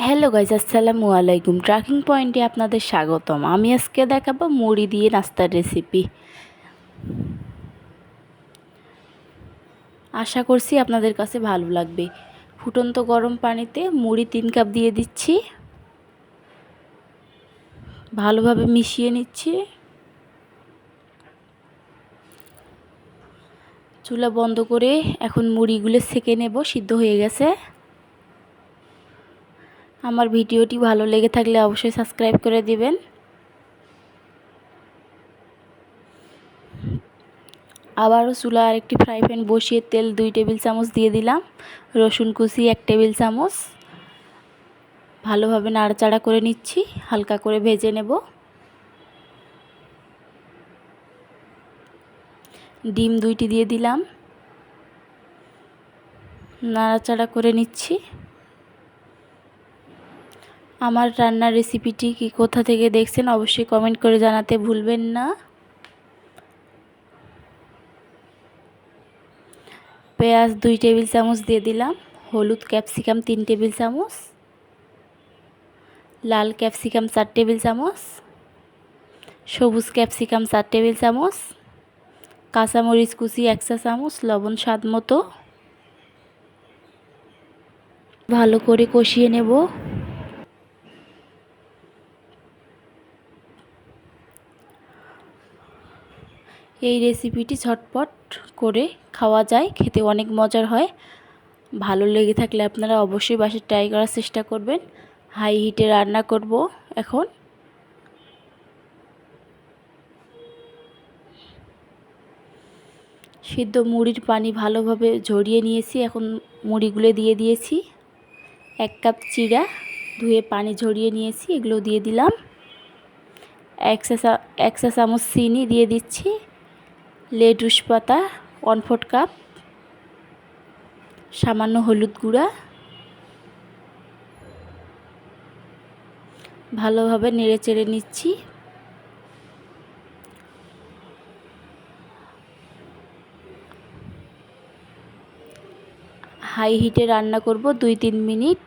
Hello guys, আসসালামু আলাইকুম। Tracking পয়েন্টে আপনাদের স্বাগতম। আমি আজকে দেখাবো মুড়ি দিয়ে নাস্তার রেসিপি। আশা করছি আপনাদের কাছে ভালো লাগবে। ফুটন্ত গরম পানিতে মুড়ি 3 কাপ দিয়ে দিচ্ছি, ভালোভাবে মিশিয়ে নিচ্ছি। চুলা বন্ধ করে এখন মুড়িগুলো সেঁকে নেব। সিদ্ধ হয়ে গেছে। আমার ভিডিওটি ভালো লেগে থাকলে অবশ্যই সাবস্ক্রাইব করে দিবেন। আবারও চুলা আরেকটি ফ্রাই প্যান বসিয়ে তেল 2 টেবিল চামচ দিয়ে দিলাম। রসুন কুচি 1 টেবিল চামচ। ভালোভাবে নাড়াচাড়া করে নিচ্ছি, হালকা করে ভেজে নেব। ডিম 2টি দিয়ে দিলাম, নাড়াচাড়া করে নিচ্ছি। আমার রান্নার রেসিপিটি কি কোথা থেকে দেখছেন অবশ্যই কমেন্ট করে জানাতে ভুলবেন না। পেঁয়াজ 2 টেবিল চামচ দিয়ে দিলাম। হলুদ ক্যাপসিকাম 3 টেবিল চামচ। লাল ক্যাপসিকাম 4 টেবিল চামচ। সবুজ ক্যাপসিকাম 4 টেবিল চামচ। কাঁচামরিচ কুচি 1 চা চামচ। লবণ স্বাদ মতো। ভালো করে কষিয়ে নেব। এই রেসিপিটি ঝটপট করে খাওয়া যায়, খেতে অনেক মজার হয়। ভালো লেগে থাকলে আপনারা অবশ্যই বাসায় ট্রাই করার চেষ্টা করবেন। হাই হিটে রান্না করব এখন। সিদ্ধ মুড়ির পানি ভালোভাবে ঝরিয়ে নিয়েছি। এখন মুড়িগুলো দিয়ে দিয়েছি। 1 কাপ চিড়া ধুয়ে পানি ঝরিয়ে নিয়েছি, এগুলো দিয়ে দিলাম। 1 চা চামচ চিনি দিয়ে দিচ্ছি। লেটুস পাতা 1/4 কাপ। সামান্য হলুদ গুঁড়া। ভালোভাবে নেড়ে চেড়ে নিচ্ছি। হাই হিটে রান্না করব 2-3 মিনিট।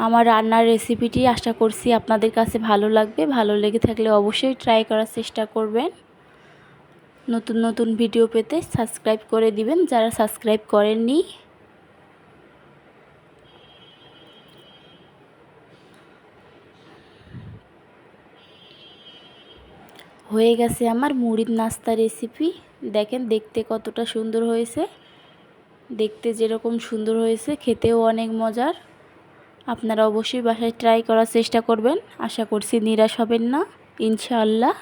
আমার রান্নার রেসিপিটি আশা করছি আপনাদের কাছে ভালো লাগবে। ভালো লেগে থাকলে অবশ্যই ট্রাই করার চেষ্টা করবেন। নতুন নতুন ভিডিও পেতে সাবস্ক্রাইব করে দিবেন যারা সাবস্ক্রাইব করেননি। হয়ে গেছে আমার মুড়ির নাস্তা রেসিপি। দেখেন দেখতে কতটা সুন্দর হয়েছে। দেখতে যেরকম সুন্দর হয়েছে খেতেও অনেক মজার। আপনারা অবশ্যই বাসায় ট্রাই করার চেষ্টা করবেন। আশা করছি নিরাশ হবেন না ইনশাআল্লাহ।